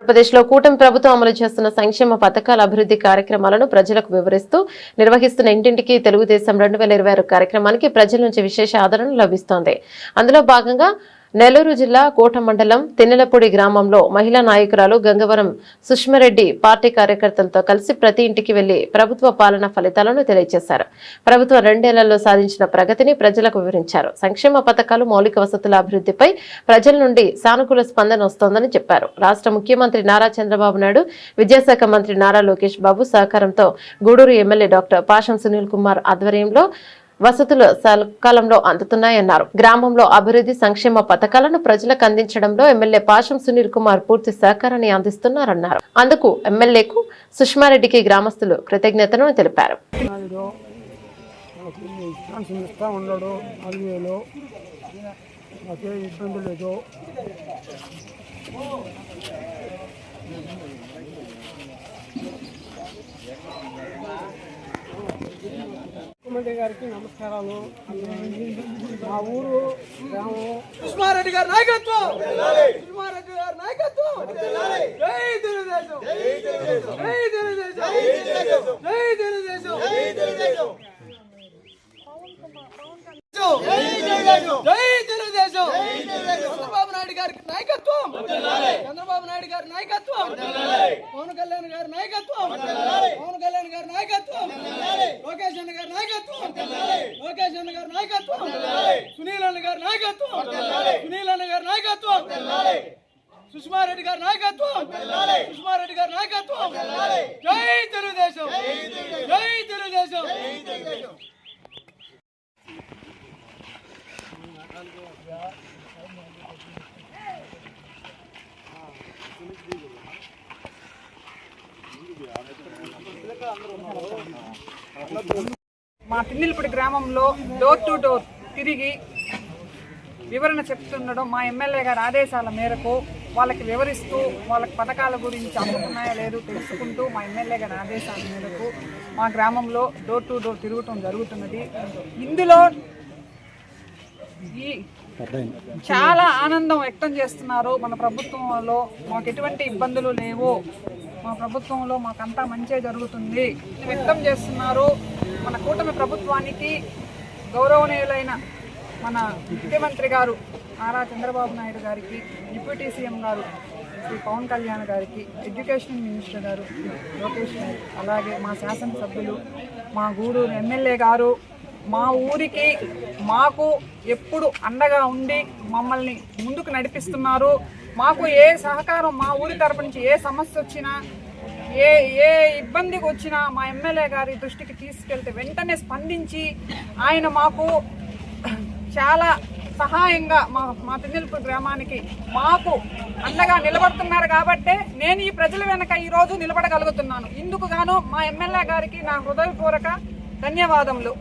ఆంధ్రప్రదేశ్లో కూటమి ప్రభుత్వం అమలు చేస్తున్న సంక్షేమ పథకాల అభివృద్ధి కార్యక్రమాలను ప్రజలకు వివరిస్తూ నిర్వహిస్తున్న ఇంటింటికి తెలుగుదేశం 2026 కార్యక్రమానికి ప్రజల నుంచి విశేష ఆదరణ లభిస్తోంది. అందులో భాగంగా నెల్లూరు జిల్లా కోట మండలం తిన్నెలపూడి గ్రామంలో మహిళా నాయకురాలు గంగవరం సుష్మారెడ్డి పార్టీ కార్యకర్తలతో కలిసి ప్రతి ఇంటికి వెళ్లి ప్రభుత్వ పాలన ఫలితాలను తెలియజేశారు. ప్రభుత్వం 2 ఏళ్లలో సాధించిన ప్రగతిని ప్రజలకు వివరించారు. సంక్షేమ పథకాలు, మౌలిక వసతుల అభివృద్ధిపై ప్రజల నుండి సానుకూల స్పందన వస్తోందని చెప్పారు. రాష్ట్ర ముఖ్యమంత్రి నారా చంద్రబాబు నాయుడు, విద్యాశాఖ మంత్రి నారా లోకేష్ బాబు సహకారంతో గూడూరు ఎమ్మెల్యే డాక్టర్ పాషం సునీల్ కుమార్ ఆధ్వర్యంలో వసతులు సకాలంలో అందుతున్నాయన్నారు. గ్రామంలో అభివృద్ధి సంక్షేమ పథకాలను ప్రజలకు అందించడంలో ఎమ్మెల్యే పాషం సునీల్ కుమార్ పూర్తి సహకారాన్ని అందిస్తున్నారన్నారు. అందుకు ఎమ్మెల్యేకు సుష్మారెడ్డికి గ్రామస్తులు కృతజ్ఞతలను తెలిపారు. ముఖ్యమంత్రి గారికి నమస్కారాలు. మా ఊరు గ్రామం సుష్మారెడ్డి గారి నాయకత్వం, సుష్మారెడ్డి గారి నాయకత్వం. జై తెలుగుదేశం, జై తెలుగుదేశం, జై తెలుగుదేశం, జై తెలుగుదేశం, జై తెలుగుదేశం, జై తెలుగుదేశం. చంద్రబాబు నాయుడు గారి నాయకత్వం, చంద్రబాబు నాయుడు గారి నాయకత్వం, పవన్ కళ్యాణ్ గారి నాయకత్వం, పవన్ కళ్యాణ్ గారి నాయకత్వం, లోకేష్ అన్న గారి నాయకత్వం, లోకేష్ అన్న గారి నాయకత్వం, సునీల్ అన్న గారి నాయకత్వం, సునీల్ అన్న గారి నాయకత్వం, సుష్మారెడ్డి గారి నాయకత్వం, సుష్మారెడ్డి గారి నాయకత్వం. జై తెలుగుదేశం, జై తెలుగుదేశం. మా తిన్నెలపూడి గ్రామంలో డోర్ టు డోర్ తిరిగి వివరణ చెప్తుండడం మా ఎమ్మెల్యే గారి ఆదేశాల మేరకు వాళ్ళకి వివరిస్తూ వాళ్ళకి పథకాల గురించి అందుతున్నాయో లేదో తెలుసుకుంటూ మా ఎమ్మెల్యే గారి ఆదేశాల మేరకు మా గ్రామంలో డోర్ టు డోర్ తిరగటం జరుగుతున్నది. ఇందులో చాలా ఆనందం వ్యక్తం చేస్తున్నారు. మన ప్రభుత్వంలో మాకు ఎటువంటి ఇబ్బందులు లేవు, మా ప్రభుత్వంలో మాకంతా మంచే జరుగుతుంది వ్యక్తం చేస్తున్నారు. మన కూటమి ప్రభుత్వానికి గౌరవనీయులైన మన ముఖ్యమంత్రి గారు నారా చంద్రబాబు నాయుడు గారికి, డిప్యూటీ సీఎం గారు శ్రీ పవన్ కళ్యాణ్ గారికి, ఎడ్యుకేషన్ మినిస్టర్ గారు లోకేష్ గారు, అలాగే మా శాసనసభ్యులు, మా గూడూరు ఎమ్మెల్యే గారు మా ఊరికి మాకు ఎప్పుడు అండగా ఉండి మమ్మల్ని ముందుకు నడిపిస్తున్నారు. మాకు ఏ సహకారం, మా ఊరి తరపు నుంచి ఏ సమస్య వచ్చినా, ఏ ఇబ్బందికి వచ్చినా మా ఎమ్మెల్యే గారి దృష్టికి తీసుకెళ్తే వెంటనే స్పందించి ఆయన మాకు చాలా సహాయంగా మా తిన్నెలపూడి గ్రామానికి మాకు అండగా నిలబడుతున్నారు. కాబట్టే నేను ఈ ప్రజల వెనక ఈరోజు నిలబడగలుగుతున్నాను. ఇందుకు గాను మా ఎమ్మెల్యే గారికి నా హృదయపూర్వక ధన్యవాదములు.